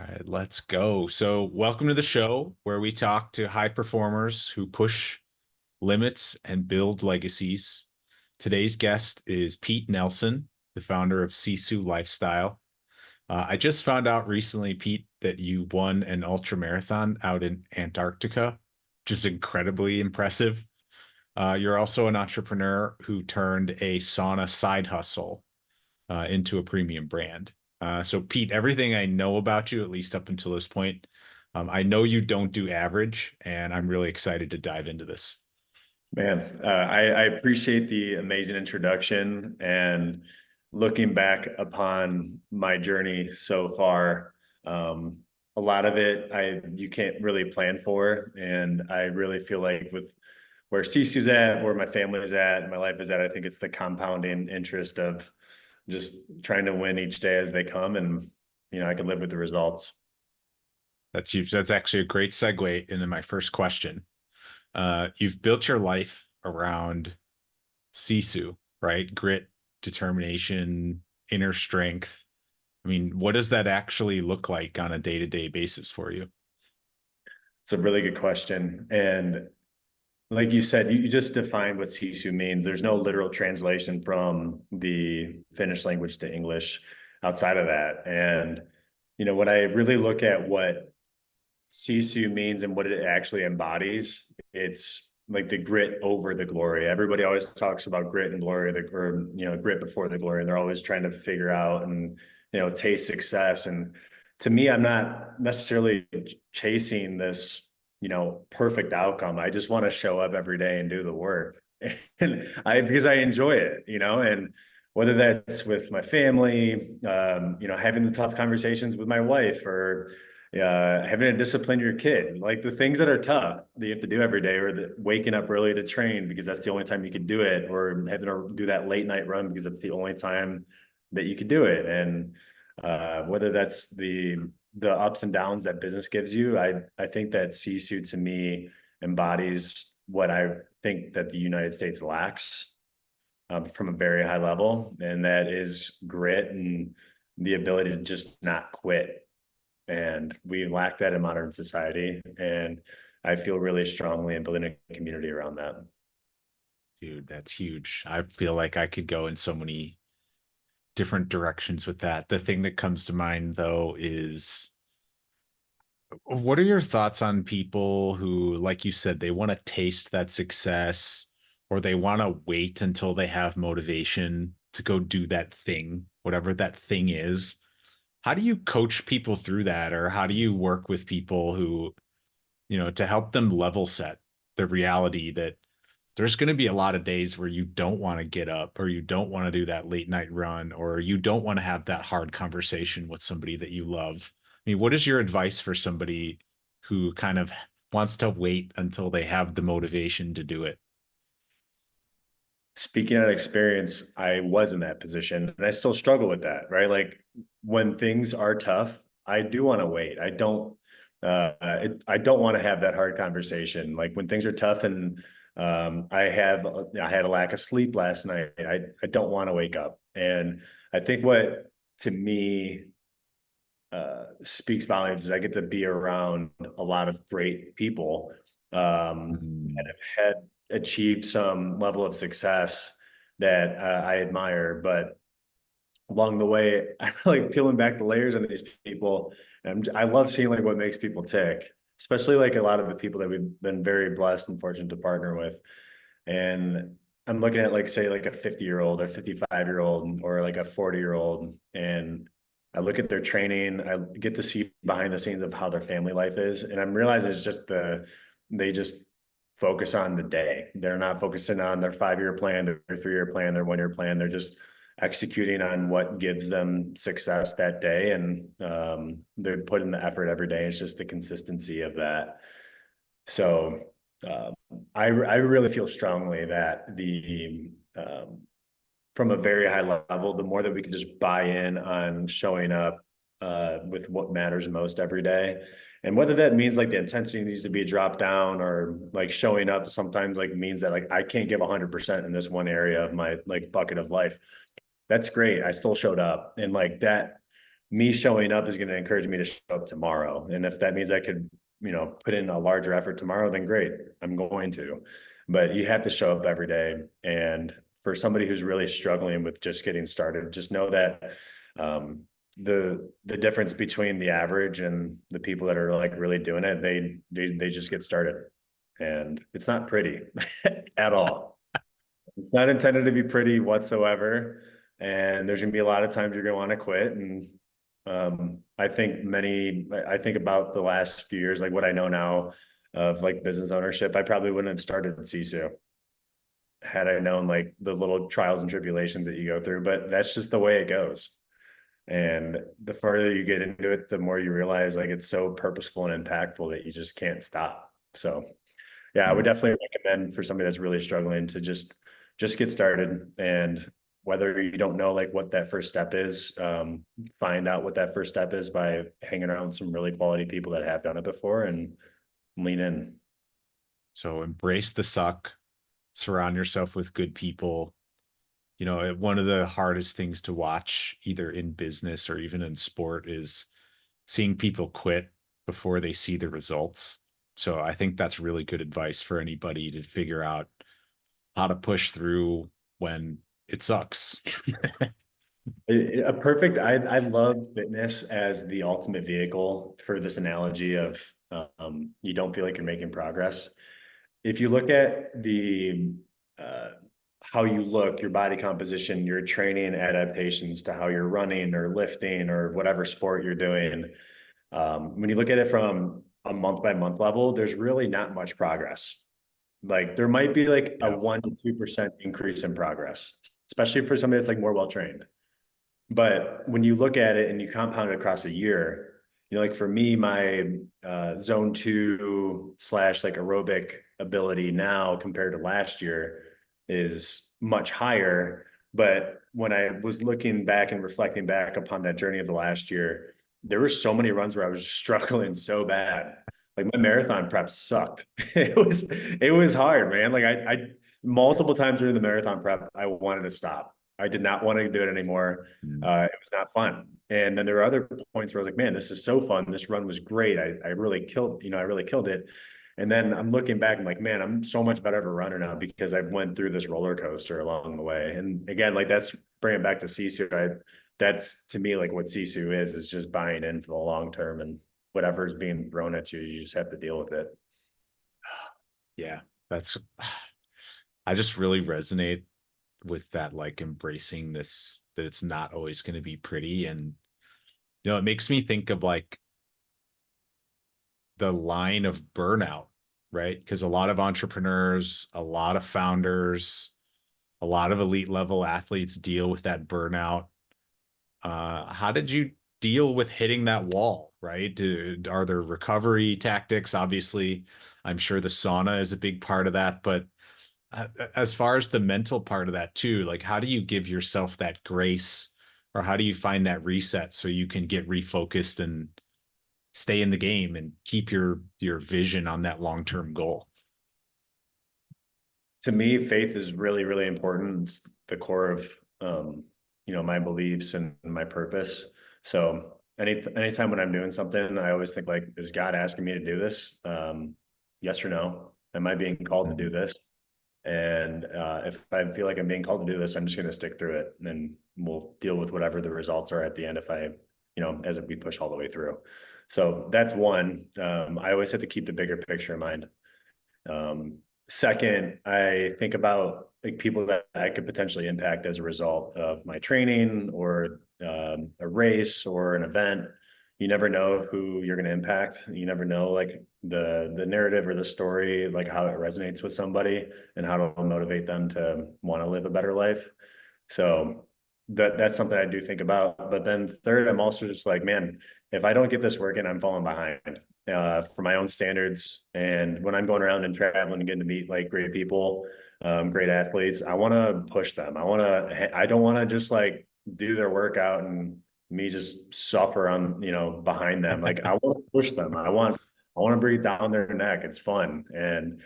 right, let's go. So, welcome to the show where we talk to high performers who push limits and build legacies. Today's guest is Pete Nelson, the founder of SISU Lifestyle. I just found out recently, Pete, that you won an ultramarathon out in Antarctica, which is incredibly impressive. You're also an entrepreneur who turned a sauna side hustle into a premium brand. So, Pete, everything I know about you, at least up until this point, I know you don't do average, and I'm really excited to dive into this. Man, I appreciate the amazing introduction and looking back upon my journey so far. A lot of it you can't really plan for, and I really feel like with where Cece's at, where my family is at, my life is at, I think it's the compounding interest of just trying to win each day as they come, and I can live with the results. That's huge. That's actually a great segue into my first question. You've built your life around Sisu, right? Grit, determination, inner strength. I mean, what does that actually look like on a day-to-day basis for you? It's a really good question, and like you said, you just defined what Sisu means. There's no literal translation from the Finnish language to English outside of that. And, when I really look at what Sisu means and what it actually embodies, it's like the grit over the glory. Everybody always talks about grit and glory, grit before the glory. And they're always trying to figure out and, taste success. And to me, I'm not necessarily chasing this, perfect outcome. I just want to show up every day and do the work. And because I enjoy it, and whether that's with my family, having the tough conversations with my wife or, having to discipline your kid, like the things that are tough that you have to do every day, or waking up early to train because that's the only time you can do it, or having to do that late night run because that's the only time that you could do it. And whether that's the ups and downs that business gives you, I think that Sisu to me embodies what I think that the United States lacks from a very high level, and that is grit and the ability to just not quit. And we lack that in modern society. And I feel really strongly in building a community around that. Dude, that's huge. I feel like I could go in so many different directions with that. The thing that comes to mind, though, is what are your thoughts on people who, like you said, they want to taste that success or they want to wait until they have motivation to go do that thing, whatever that thing is? How do you coach people through that? Or how do you work with people who, to help them level set the reality that there's going to be a lot of days where you don't want to get up or you don't want to do that late night run or you don't want to have that hard conversation with somebody that you love? I mean, what is your advice for somebody who kind of wants to wait until they have the motivation to do it? Speaking out of experience, I was in that position and I still struggle with that, right? Like when things are tough, I do want to wait. I don't want to have that hard conversation. Like when things are tough and I had a lack of sleep last night. I don't want to wake up. And I think what to me speaks volumes is I get to be around a lot of great people that Mm. have had achieved some level of success that I admire. But along the way, I like peeling back the layers on these people. And I love seeing like what makes people tick, especially like a lot of the people that we've been very blessed and fortunate to partner with. And I'm looking at like, say, like a 50-year-old or 55-year-old or like a 40-year-old. And I look at their training, I get to see behind the scenes of how their family life is. And I'm realizing it's just they just focus on the day. They're not focusing on their 5-year plan, their 3-year plan, their 1-year plan. They're just executing on what gives them success that day. And they're putting the effort every day. It's just the consistency of that. So I really feel strongly that from a very high level, the more that we can just buy in on showing up with what matters most every day. And whether that means like the intensity needs to be dropped down or like showing up sometimes like means that like I can't give 100% in this one area of my like bucket of life. That's great. I still showed up, and like that me showing up is going to encourage me to show up tomorrow. And if that means I could, put in a larger effort tomorrow, then great, I'm going to. But you have to show up every day. And for somebody who's really struggling with just getting started, just know that um, the difference between the average and the people that are like really doing it, they just get started, and it's not pretty at all. It's not intended to be pretty whatsoever. And there's going to be a lot of times you're going to want to quit. And I think about the last few years, like what I know now of like business ownership, I probably wouldn't have started at SISU had I known like the little trials and tribulations that you go through, but that's just the way it goes. And the further you get into it, the more you realize like it's so purposeful and impactful that you just can't stop. So yeah, I would definitely recommend for somebody that's really struggling to just get started. And whether you don't know like what that first step is, find out what that first step is by hanging around some really quality people that have done it before and lean in. So embrace the suck, surround yourself with good people. One of the hardest things to watch, either in business or even in sport, is seeing people quit before they see the results. So I think that's really good advice for anybody to figure out how to push through when it sucks. A perfect, I love fitness as the ultimate vehicle for this analogy of you don't feel like you're making progress. If you look at the uh, how you look, your body composition, your training adaptations to how you're running or lifting or whatever sport you're doing, when you look at it from a month by month level, there's really not much progress. Like there might be like a Yeah. 1 to 2% increase in progress, especially for somebody that's like more well trained. But when you look at it and you compound it across a year, like for me, my zone two slash like aerobic ability now compared to last year is much higher. But when I was looking back and reflecting back upon that journey of the last year, there were so many runs where I was struggling so bad. Like my marathon prep sucked. It was hard, man. Like I multiple times during the marathon prep, I wanted to stop. I did not want to do it anymore. Mm. It was not fun. And then there were other points where I was like, man, this is so fun. This run was great. I really killed it. And then I'm looking back, I'm like, man, I'm so much better of a runner now because I went through this roller coaster along the way. And again, like that's bringing back to Sisu. That's to me like what Sisu is just buying in for the long term, and whatever's being thrown at you, you just have to deal with it. Yeah. That's, I just really resonate with that, like embracing this, that it's not always going to be pretty. And, it makes me think of like the line of burnout, right? Because a lot of entrepreneurs, a lot of founders, a lot of elite level athletes deal with that burnout. How did you deal with hitting that wall, right? Are there recovery tactics? Obviously, I'm sure the sauna is a big part of that, but as far as the mental part of that too, like how do you give yourself that grace, or how do you find that reset so you can get refocused and stay in the game and keep your vision on that long-term goal? To me, faith is really, really important. It's the core of my beliefs and my purpose. So anytime when I'm doing something, I always think like, is God asking me to do this? Yes or no? Am I being called to do this? And if I feel like I'm being called to do this, I'm just going to stick through it, and then we'll deal with whatever the results are at the end. If I, as we push all the way through. So that's one. I always have to keep the bigger picture in mind. Second, I think about like people that I could potentially impact as a result of my training or a race or an event. You never know who you're going to impact. You never know like the narrative or the story, like how it resonates with somebody and how it'll motivate them to want to live a better life. So that's something I do think about. But then third, I'm also just like, man, if I don't get this working, I'm falling behind for my own standards. And when I'm going around and traveling and getting to meet like great people, great athletes, I want to push them. I don't want to just like do their workout and me just suffer on, behind them. Like I want to push them. I want to breathe down their neck. It's fun. And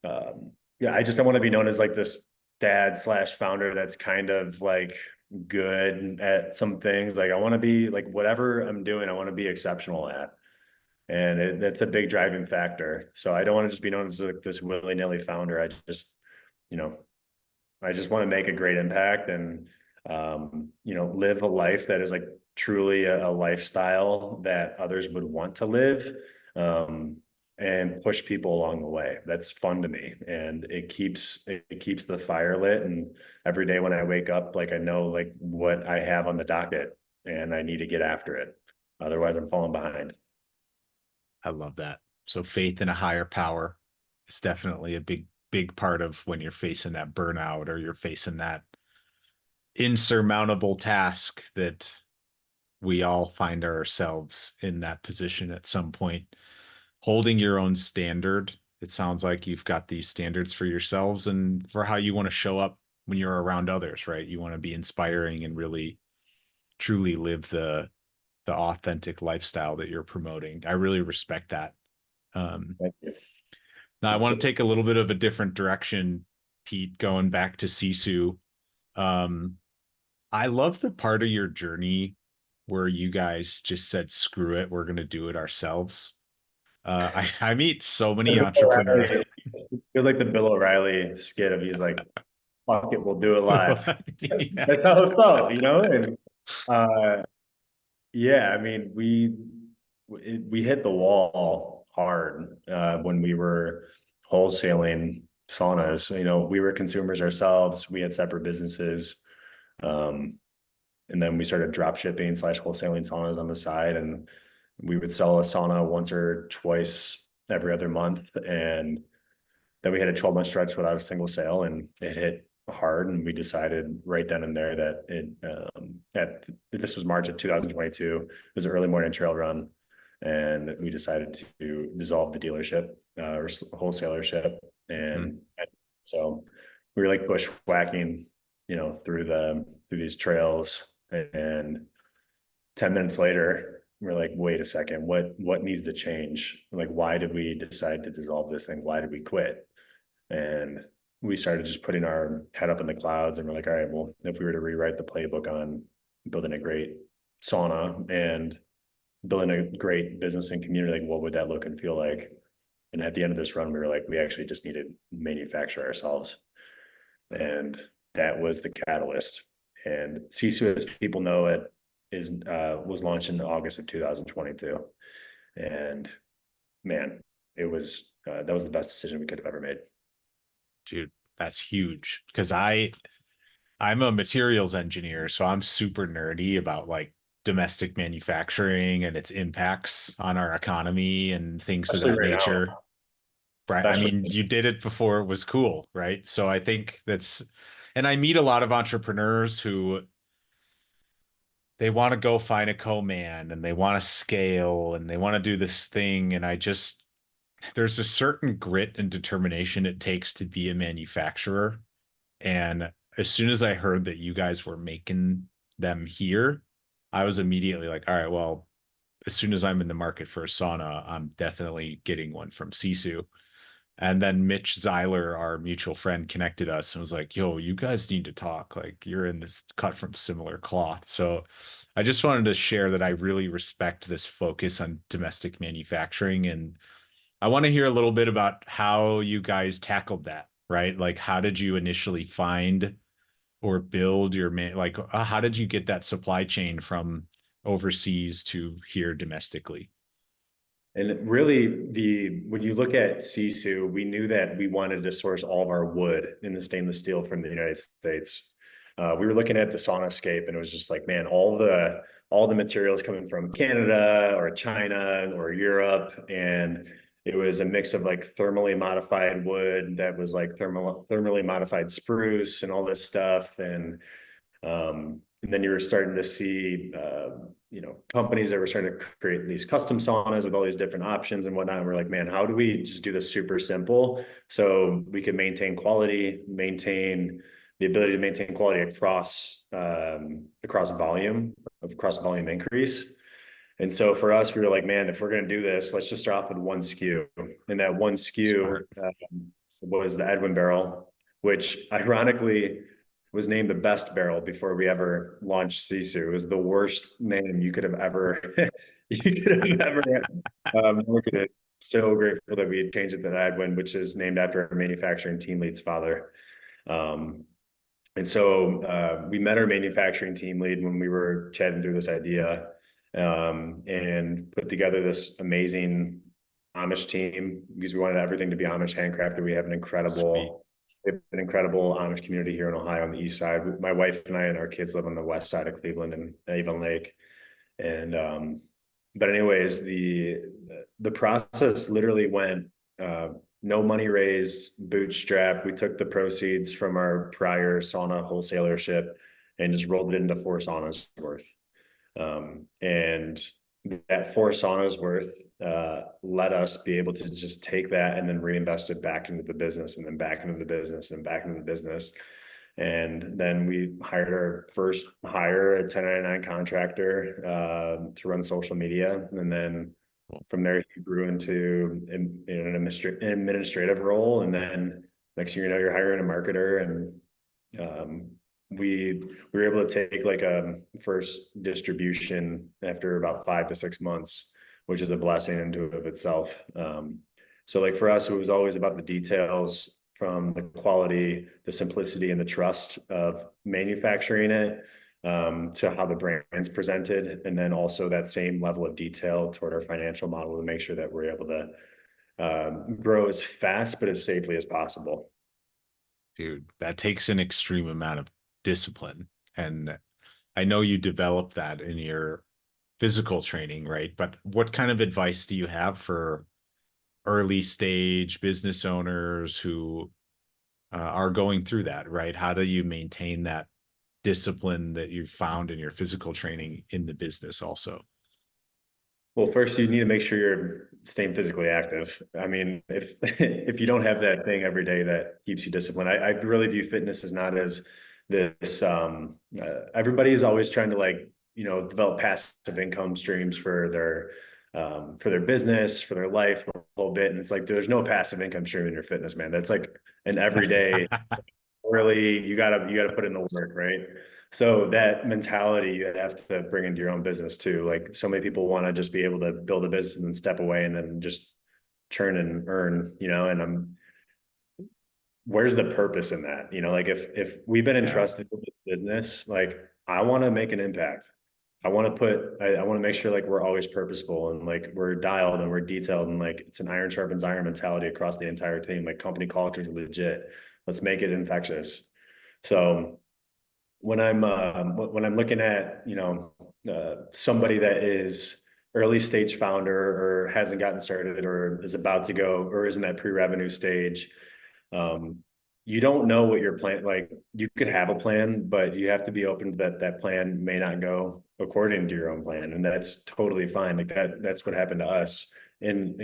yeah, I just don't want to be known as like this dad slash founder that's kind of like good at some things. Like I want to be like whatever I'm doing, I want to be exceptional at. And that's a big driving factor. So I don't want to just be known as like this willy-nilly founder. You know, I just want to make a great impact and, live a life that is like truly a lifestyle that others would want to live, um, and push people along the way. That's fun to me, and it keeps the fire lit. And every day when I wake up, like I know like what I have on the docket, and I need to get after it. Otherwise, I'm falling behind. I love that. So faith in a higher power is definitely a big part of when you're facing that burnout or you're facing that insurmountable task that we all find ourselves in that position at some point. Holding your own standard. It sounds like you've got these standards for yourselves and for how you want to show up when you're around others, right? You want to be inspiring and really truly live the authentic lifestyle that you're promoting. I really respect that. Thank you. Now I It's want to take a little bit of a different direction, Pete, going back to Sisu. Um, I love the part of your journey where you guys just said, screw it, we're going to do it ourselves. I meet so many entrepreneurs. feels like the Bill O'Reilly skit of he's like, fuck it, we'll do it live. Yeah. That's how it felt, And uh, yeah, I mean, we hit the wall hard when we were wholesaling saunas. We were consumers ourselves. We had separate businesses, um, and then we started drop shipping / wholesaling saunas on the side, and we would sell a sauna once or twice every other month, and then we had a 12-month stretch without a single sale, and it hit hard. And we decided right then and there that this was March of 2022. It was an early morning trail run, and we decided to dissolve the dealership or wholesalership. Mhm. And so we were like bushwhacking, through these trails. And 10 minutes later, we're like, wait a second, what needs to change? Like, why did we decide to dissolve this thing? Why did we quit? And we started just putting our head up in the clouds, and we're like, all right, well, if we were to rewrite the playbook on building a great sauna and building a great business and community, like what would that look and feel like? And at the end of this run, we were like, we actually just need to manufacture ourselves. And that was the catalyst. And SISU, as people know it, was launched in August of 2022. And man, that was the best decision we could have ever made. Dude, that's huge because I'm a materials engineer, so I'm super nerdy about like domestic manufacturing and its impacts on our economy and things of Especially that right now. nature. Right. I Especially mean, you did it before it was cool, right? So I think and I meet a lot of entrepreneurs who they want to go find a co-man and they want to scale and they want to do this thing. And there's a certain grit and determination it takes to be a manufacturer. And as soon as I heard that you guys were making them here, I was immediately like, all right, well, as soon as I'm in the market for a sauna, I'm definitely getting one from Sisu. And then Mitch Zeiler, our mutual friend, connected us and was like, yo, you guys need to talk. Like, you're in this cut from similar cloth. So I just wanted to share that I really respect this focus on domestic manufacturing. And I want to hear a little bit about how you guys tackled that, right? Like, how did you initially find or build how did you get that supply chain from overseas to here domestically? And really, when you look at Sisu, we knew that we wanted to source all of our wood in the stainless steel from the United States. We were looking at the Saunascape, and it was just like, man, all the materials coming from Canada or China or Europe, and it was a mix of like thermally modified wood that was like thermally modified spruce and all this stuff. And then you were starting to see, companies that were starting to create these custom saunas with all these different options and whatnot. And we're like, man, how do we just do this super simple so we can maintain quality, maintain the ability to maintain quality across volume increase. And so for us, we were like, man, if we're going to do this, let's just start off with one SKU. And that one SKU Smart. was the Edwin barrel, which ironically was named the best barrel before we ever launched SISU. It was the worst name you could have ever marketed. So grateful that we had changed it to Edwin, which is named after our manufacturing team lead's father. And so we met our manufacturing team lead when we were chatting through this idea, and put together this amazing Amish team because we wanted everything to be Amish handcrafted. We have Sweet. an incredible Amish community here in Ohio on the east side. My wife and I and our kids live on the west side of Cleveland and Avon Lake. And but anyways, the process literally went no money raised, bootstrap. We took the proceeds from our prior sauna wholesalership and just rolled it into 4 saunas worth. And that 4 saunas worth let us be able to just take that and then reinvest it back into the business and then back into the business and back into the business. And then we hired our first hire, a 1099 contractor to run social media. And then from there, he grew into an administrative role. And then next thing you know, you're hiring a marketer. And we were able to take like a first distribution after about 5 to 6 months, which is a blessing into of itself. So like for us, it was always about the details, from the quality, the simplicity, and the trust of manufacturing it, to how the brand's presented, and then also that same level of detail toward our financial model to make sure that we're able to grow as fast but as safely as possible. Dude, that takes an extreme amount of discipline. And I know you developed that in your physical training, right? But what kind of advice do you have for early stage business owners who are going through that, right? How do you maintain that discipline that you found in your physical training in the business also? Well, first you need to make sure you're staying physically active. I mean, if if you don't have that thing every day that keeps you disciplined, I really view fitness as not as this. Everybody is always trying to develop passive income streams for their business, for their life, the whole bit. And it's like there's no passive income stream in your fitness, man. That's like an everyday. Really, you gotta put in the work, right? So that mentality you have to bring into your own business too. Like so many people want to just be able to build a business and then step away and then just churn and earn, and where's the purpose in that? Like if we've been Yeah, entrusted with this business, like I want to make an impact. I want to make sure like we're always purposeful and like we're dialed and we're detailed and like it's an iron sharpens iron mentality across the entire team. Like company culture is legit. Let's make it infectious. So when I'm looking at somebody that is early stage founder or hasn't gotten started or is about to go or is in that pre-revenue stage, you don't know what your plan, like you could have a plan, but you have to be open to that plan may not go according to your own plan. And that's totally fine. Like that's what happened to us and,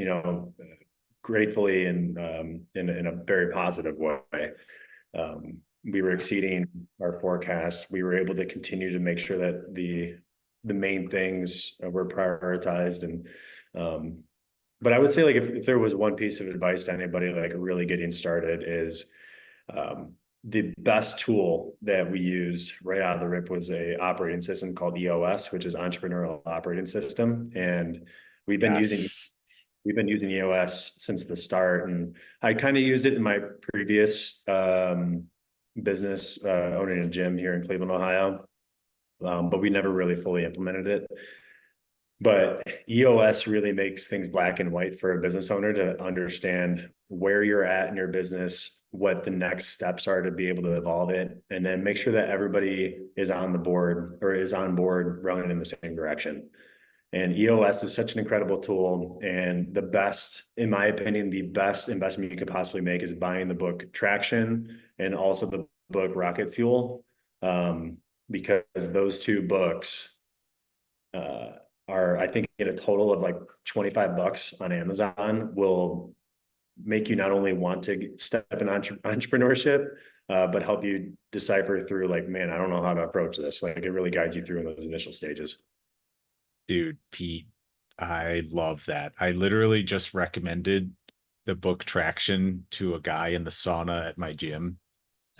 gratefully and in a very positive way. We were exceeding our forecast. We were able to continue to make sure that the main things were prioritized. And but I would say like if there was one piece of advice to anybody like really getting started is the best tool that we used right out of the rip was a operating system called EOS, which is Entrepreneurial Operating System. And we've been using yes. we've been using EOS since the start. And I kind of used it in my previous business, owning a gym here in Cleveland, Ohio. But we never really fully implemented it. But EOS really makes things black and white for a business owner to understand where you're at in your business, what the next steps are to be able to evolve it, and then make sure that everybody is on the board or is on board running in the same direction. And EOS is such an incredible tool. And the best, in my opinion, the best investment you could possibly make is buying the book Traction and also the book Rocket Fuel. Because those 2 books are, I think, at a total of like $25 on Amazon, will make you not only want to step in entrepreneurship, but help you decipher through like, man, I don't know how to approach this. Like it really guides you through in those initial stages. Dude, Pete, I love that. I literally just recommended the book Traction to a guy in the sauna at my gym.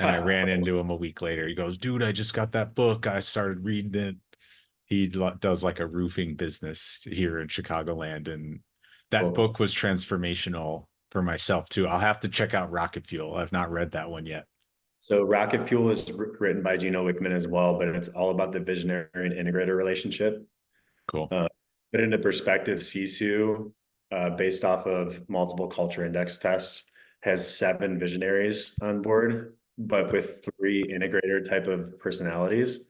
And I ran into him a week later. He goes, dude, I just got that book. I started reading it. He does like a roofing business here in Chicagoland. And that Cool. book was transformational for myself too. I'll have to check out Rocket Fuel. I've not read that one yet. So Rocket Fuel is written by Gino Wickman as well, but it's all about the visionary and integrator relationship. Cool. Uh, Put into perspective, SISU, based off of multiple culture index tests, has 7 visionaries on board, but with 3 integrator type of personalities.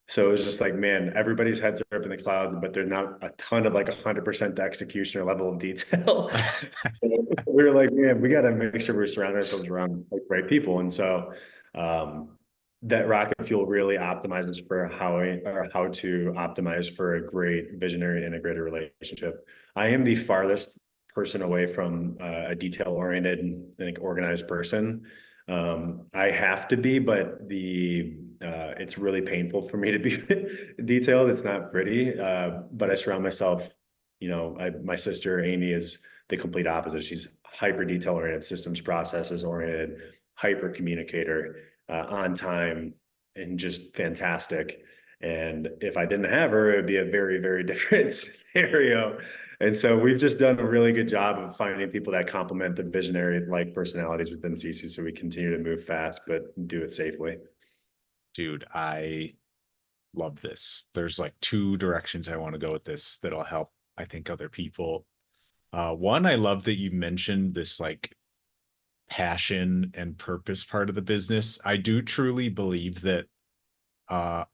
So it was just like, man, everybody's heads are up in the clouds, but they're not a ton of like 100% execution or level of detail. We were like, man, we got to make sure we're surrounding ourselves around like right people. And so that rocket fuel really optimizes for how to optimize for a great visionary integrated relationship. I am the farthest person away from a detail oriented, like organized person. I have to be, but it's really painful for me to be detailed. It's not pretty, but I surround myself. My sister Amy is the complete opposite. She's hyper detail oriented, systems processes oriented, hyper communicator, on time, and just fantastic. And if I didn't have her, it would be a very, very different scenario. And so we've just done a really good job of finding people that complement the visionary like personalities within CC, so we continue to move fast, but do it safely. Dude, I love this. There's like 2 directions I want to go with this that'll help, I think, other people. One, I love that you mentioned this like passion and purpose part of the business. I do truly believe that uh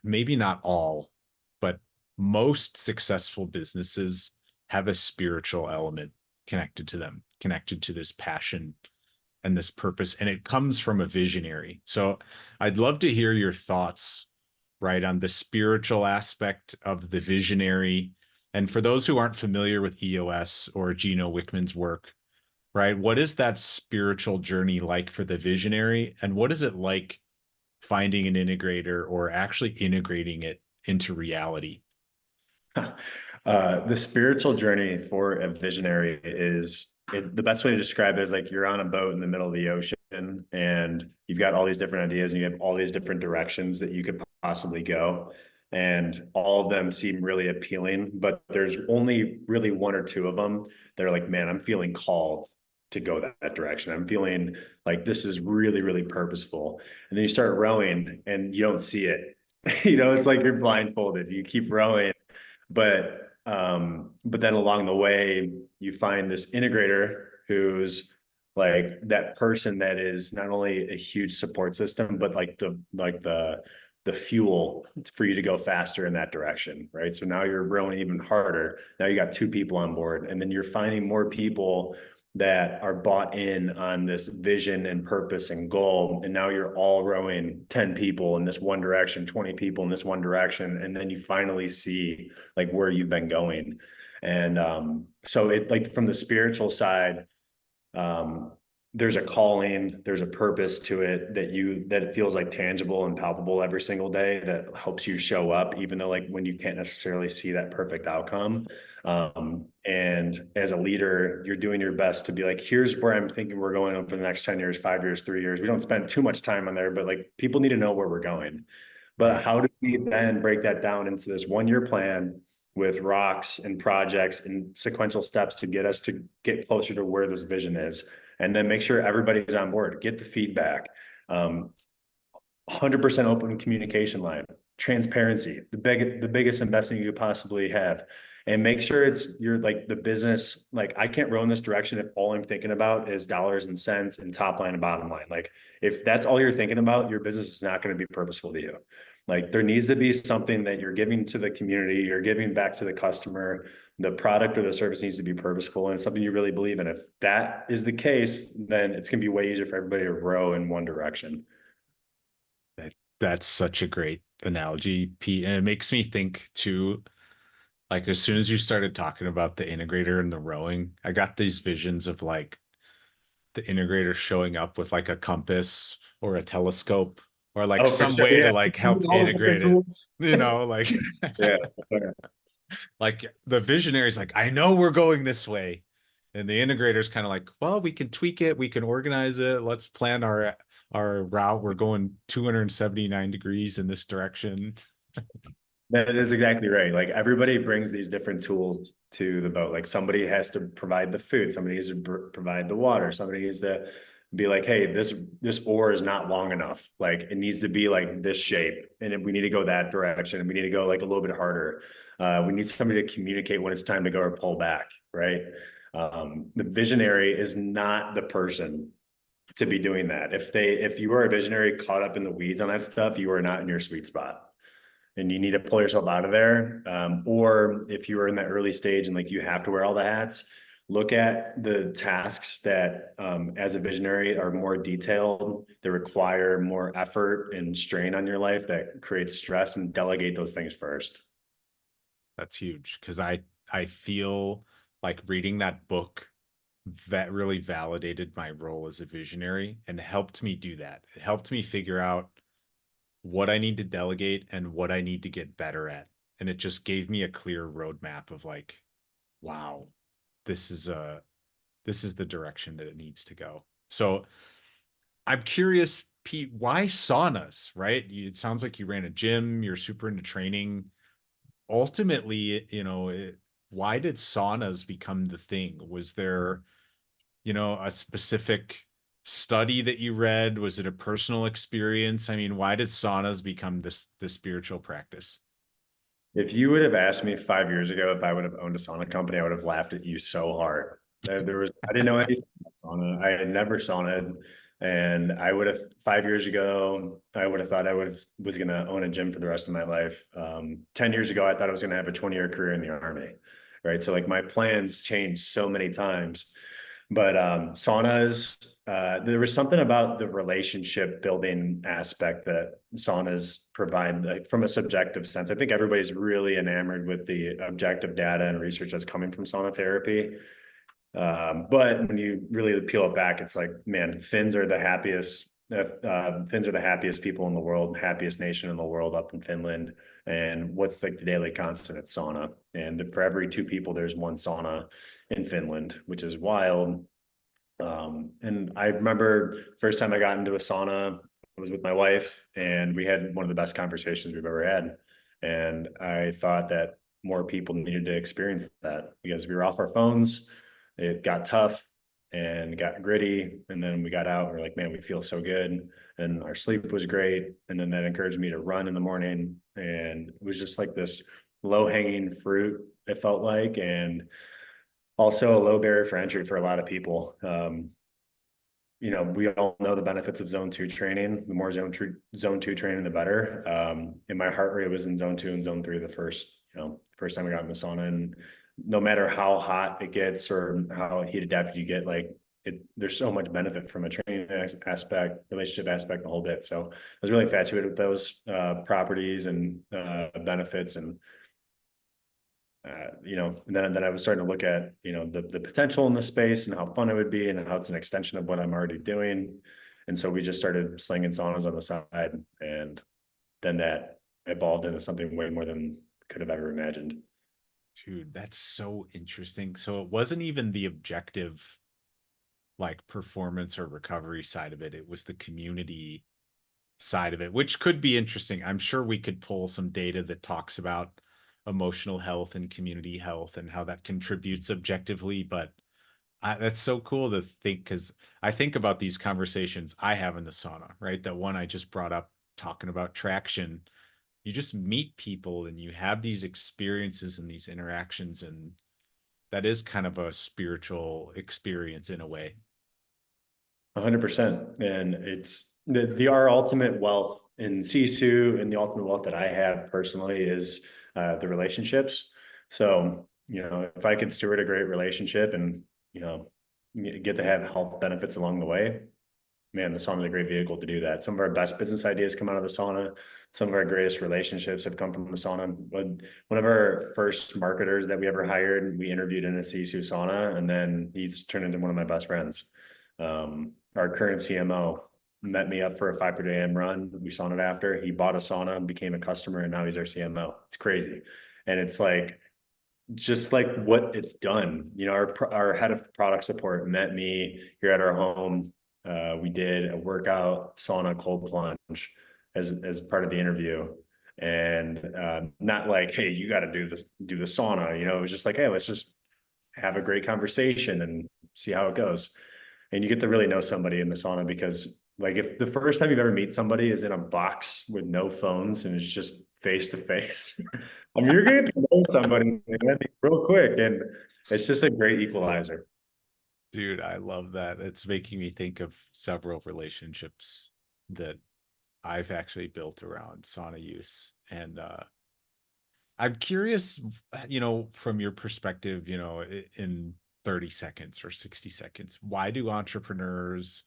maybe not all, but most successful businesses have a spiritual element connected to them, connected to this passion and this purpose, and it comes from a visionary. So I'd love to hear your thoughts, right, on the spiritual aspect of the visionary. And for those who aren't familiar with EOS or Gino Wickman's work, right, what is that spiritual journey like for the visionary, and what is it like finding an integrator or actually integrating it into reality? The spiritual journey for a visionary the best way to describe it is like you're on a boat in the middle of the ocean and you've got all these different ideas and you have all these different directions that you could possibly go. And all of them seem really appealing, but there's only really 1 or 2 of them that are like, man, I'm feeling called to go that direction. I'm feeling like this is really, really purposeful. And then you start rowing and you don't see it. It's like you're blindfolded. You keep rowing, but then along the way you find this integrator who's like that person that is not only a huge support system, but like the fuel for you to go faster in that direction, right? So now you're rowing even harder. Now you got 2 people on board, and then you're finding more people that are bought in on this vision and purpose and goal. And now you're all rowing 10 people in this one direction, 20 people in this one direction. And then you finally see like where you've been going. And so it like from the spiritual side, there's a calling, there's a purpose to it that it feels like tangible and palpable every single day that helps you show up, even though like when you can't necessarily see that perfect outcome. And as a leader, you're doing your best to be like, here's where I'm thinking we're going for the next 10 years, 5 years, 3 years. We don't spend too much time on there, but like people need to know where we're going. But how do we then break that down into this 1-year plan with rocks and projects and sequential steps to get us to get closer to where this vision is? And then make sure everybody's on board, get the feedback. 100% open communication line, transparency, the biggest and best thing you could possibly have. And make sure you're like the business, like I can't row in this direction if all I'm thinking about is dollars and cents and top line and bottom line. Like if that's all you're thinking about, your business is not going to be purposeful to you. Like there needs to be something that you're giving to the community, you're giving back to the customer. The product or the service needs to be purposeful and something you really believe in. If that is the case, then it's going to be way easier for everybody to row in one direction. That's such a great analogy, Pete. And it makes me think too, like as soon as you started talking about the integrator and the rowing, I got these visions of like the integrator showing up with like a compass or a telescope or like Oh, for some sure. way to Yeah. like help All the different integrate it, tools. like Yeah. like the visionary is like, I know we're going this way. And the integrator's kind of like, well, we can tweak it, we can organize it. Let's plan our route. We're going 279 degrees in this direction. That is exactly right. Like everybody brings these different tools to the boat. Like somebody has to provide the food, somebody needs to provide the water, somebody needs to be like, hey, this oar is not long enough. Like it needs to be like this shape, and we need to go that direction, and we need to go like a little bit harder. We need somebody to communicate when it's time to go or pull back, right? The visionary is not the person to be doing that. If you are a visionary caught up in the weeds on that stuff, you are not in your sweet spot and you need to pull yourself out of there. Or if you are in that early stage and like you have to wear all the hats, look at the tasks that as a visionary are more detailed, that require more effort and strain on your life, that creates stress, and delegate those things first. That's huge because I feel like reading that book that really validated my role as a visionary and helped me do that. It helped me figure out what I need to delegate and what I need to get better at. And it just gave me a clear roadmap of like, wow, this is the direction that it needs to go. So I'm curious, Pete, why saunas, right? It sounds like you ran a gym, you're super into training. Ultimately, why did saunas become the thing? Was there, a specific study that you read? Was it a personal experience? I mean, why did saunas become this spiritual practice? If you would have asked me 5 years ago if I would have owned a sauna company, I would have laughed at you so hard. I didn't know anything about sauna. I had never saunaed, and I would have 5 years ago, I would have thought was going to own a gym for the rest of my life. 10 years ago, I thought I was going to have a 20-year career in the army, right? So like my plans changed so many times. But saunas, there was something about the relationship building aspect that saunas provide, like from a subjective sense. I think everybody's really enamored with the objective data and research that's coming from sauna therapy. But when you really peel it back, it's like, man, Finns are the happiest. Finns are the happiest people in the world, happiest nation in the world up in Finland. And what's like the daily constant? It's sauna. And for every two people, there's one sauna in Finland, which is wild. And I remember first time I got into a sauna, I was with my wife, and we had one of the best conversations we've ever had. And I thought that more people needed to experience that because we were off our phones. It got tough and got gritty. And then we got out, and we're like, man, we feel so good. And our sleep was great. And then that encouraged me to run in the morning. And it was just like this low hanging fruit, it felt like. And also a low barrier for entry for a lot of people. We all know the benefits of zone 2 training. The more zone 2 training, the better. And my heart rate was in zone 2 and zone 3 the first time I got in the sauna. And no matter how hot it gets or how heat adapted you get, like there's so much benefit from a training aspect, relationship aspect, the whole bit. So I was really infatuated with those properties and benefits. And and then I was starting to look at, the potential in the space and how fun it would be and how it's an extension of what I'm already doing. And so we just started slinging saunas on the side, and then that evolved into something way more than could have ever imagined. Dude, that's so interesting. So it wasn't even the objective like performance or recovery side of it. It was the community side of it, which could be interesting. I'm sure we could pull some data that talks about emotional health and community health and how that contributes objectively. But that's so cool to think because I think about these conversations I have in the sauna, right? That one I just brought up talking about traction. You just meet people and you have these experiences and these interactions, and that is kind of a spiritual experience in a way. 100%. And it's our ultimate wealth in CSU, and the ultimate wealth that I have personally is the relationships. So, if I could steward a great relationship and, get to have health benefits along the way, man, the sauna is a great vehicle to do that. Some of our best business ideas come out of the sauna. Some of our greatest relationships have come from the sauna. One of our first marketers that we ever hired, we interviewed in a CSU sauna, and then he's turned into one of my best friends. Our current CMO met me up for a 5:30 a.m. run. We sauned after. He bought a sauna, became a customer, and now he's our CMO. It's crazy. And it's like just like what it's done. Our head of product support met me here at our home. We did a workout, sauna, cold plunge as part of the interview, and not like, hey, you got to do the sauna. It was just like, hey, let's just have a great conversation and see how it goes. And you get to really know somebody in the sauna because, like, if the first time you've ever meet somebody is in a box with no phones and it's just face to face, I mean, you're going to know somebody real quick, and it's just a great equalizer. Dude, I love that. It's making me think of several relationships that I've actually built around sauna use. And I'm curious, from your perspective, in 30 seconds or 60 seconds, why do entrepreneurs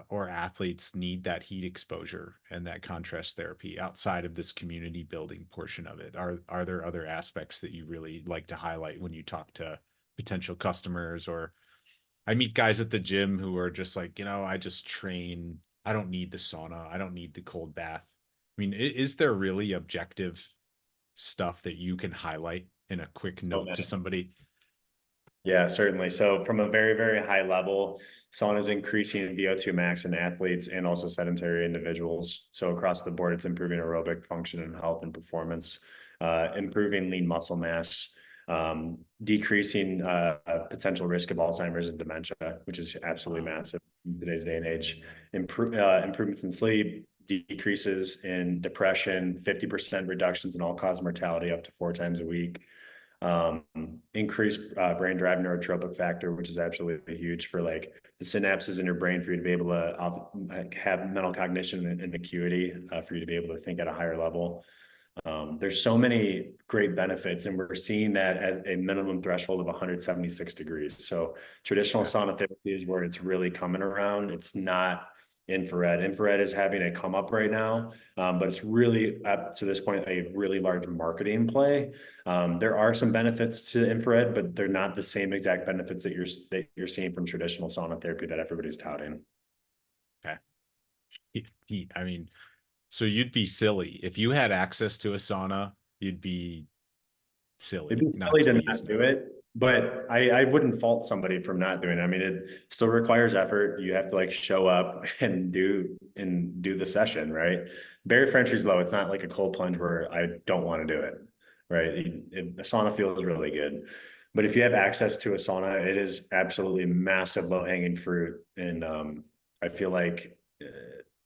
or athletes need that heat exposure and that contrast therapy outside of this community building portion of it? Are there other aspects that you really like to highlight when you talk to potential customers? Or I meet guys at the gym who are just like, I just train. I don't need the sauna. I don't need the cold bath. I mean, is there really objective stuff that you can highlight in a quick So note to somebody? yeah, certainly. So from a very, very high level, sauna is increasing VO2 max in athletes and also sedentary individuals. So across the board, it's improving aerobic function and health and performance, improving lean muscle mass, decreasing potential risk of Alzheimer's and dementia, which is absolutely Wow. massive in today's day and age. Improvements in sleep, decreases in depression, 50% reductions in all-cause mortality up to 4 times a week, um, increased brain drive neurotropic factor, which is absolutely huge for like the synapses in your brain for you to be able to have mental cognition and acuity, for you to be able to think at a higher level. There's so many great benefits, and we're seeing that at a minimum threshold of 176 degrees. So traditional Okay. sauna therapy is where it's really coming around. It's not infrared. Infrared is having a come up right now, but it's really, up to this point, a really large marketing play. There are some benefits to infrared, but they're not the same exact benefits that you're seeing from traditional sauna therapy that everybody's touting. Okay. Heat. I mean, so you'd be silly if you had access to a sauna, you'd be It'd silly be not silly to to be not using it. do it, but I wouldn't fault somebody from not doing it. I mean, it still requires effort. You have to like show up and do the session, right? Barrier for entry is low. It's not like a cold plunge where I don't want to do it, right? A sauna feels really good. But if you have access to a sauna, it is absolutely massive low hanging fruit. And I feel like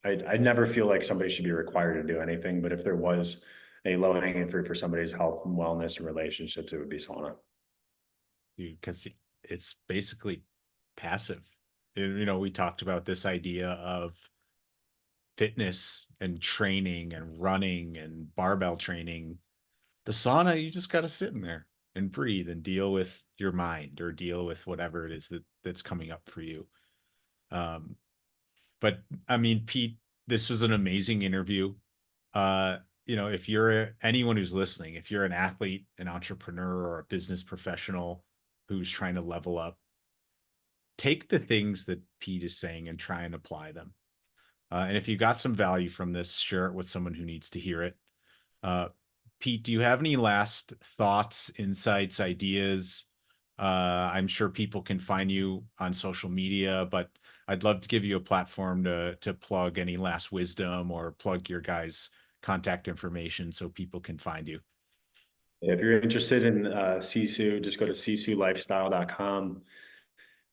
I never feel like somebody should be required to do anything. But if there was a low hanging fruit for somebody's health and wellness and relationships, it would be sauna. Dude, because it's basically passive. We talked about this idea of fitness and training and running and barbell training. The sauna, you just got to sit in there and breathe and deal with your mind or deal with whatever it is that's coming up for you. Um, but I mean, Pete, this was an amazing interview. If you're anyone who's listening, if you're an athlete, an entrepreneur, or a business professional who's trying to level up, take the things that Pete is saying and try and apply them. And if you got some value from this, share it with someone who needs to hear it. Uh, Pete, do you have any last thoughts, insights, ideas? I'm sure people can find you on social media, but I'd love to give you a platform to plug any last wisdom or plug your guys' contact information so people can find you. If you're interested in SISU, just go to sisulifestyle.com.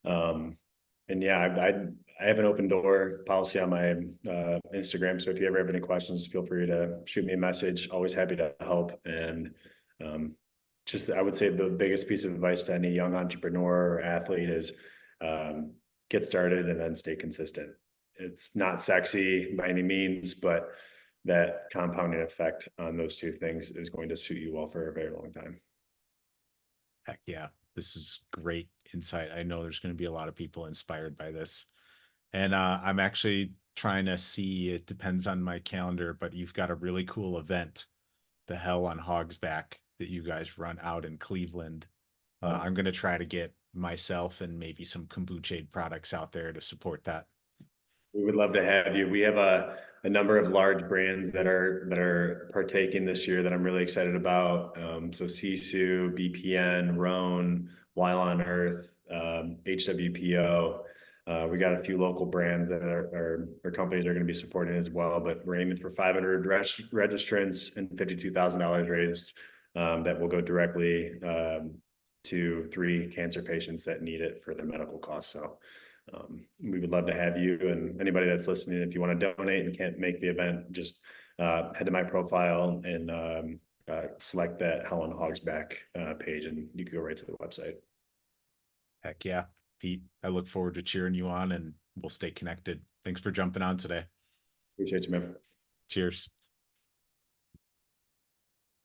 Um, and yeah, I have an open door policy on my Instagram. So if you ever have any questions, feel free to shoot me a message. Always happy to help. And um, just I would say the biggest piece of advice to any young entrepreneur or athlete is um, get started and then stay consistent. It's not sexy by any means, but that compounding effect on those two things is going to suit you well for a very long time. Heck yeah, this is great insight. I know there's going to be a lot of people inspired by this. And I'm actually trying to see, it depends on my calendar, but you've got a really cool event, the Hell on Hogsback, that you guys run out in Cleveland. I'm going to try to get myself and maybe some kombucha products out there to support that. We would love to have you. We have a number of large brands that are partaking this year that I'm really excited about. So Sisu, BPN, Roan, While on Earth, HWPO. We got a few local brands that are companies are going to be supporting as well, but we're aiming for 500 registrants and $52,000 raised that will go directly to 3 cancer patients that need it for their medical costs. So we would love to have you, and anybody that's listening, if you want to donate and can't make the event, just head to my profile and select that Helen Hogsback page, and you can go right to the website. Heck yeah, Pete. I look forward to cheering you on, and we'll stay connected. Thanks for jumping on today. Appreciate you, man. Cheers.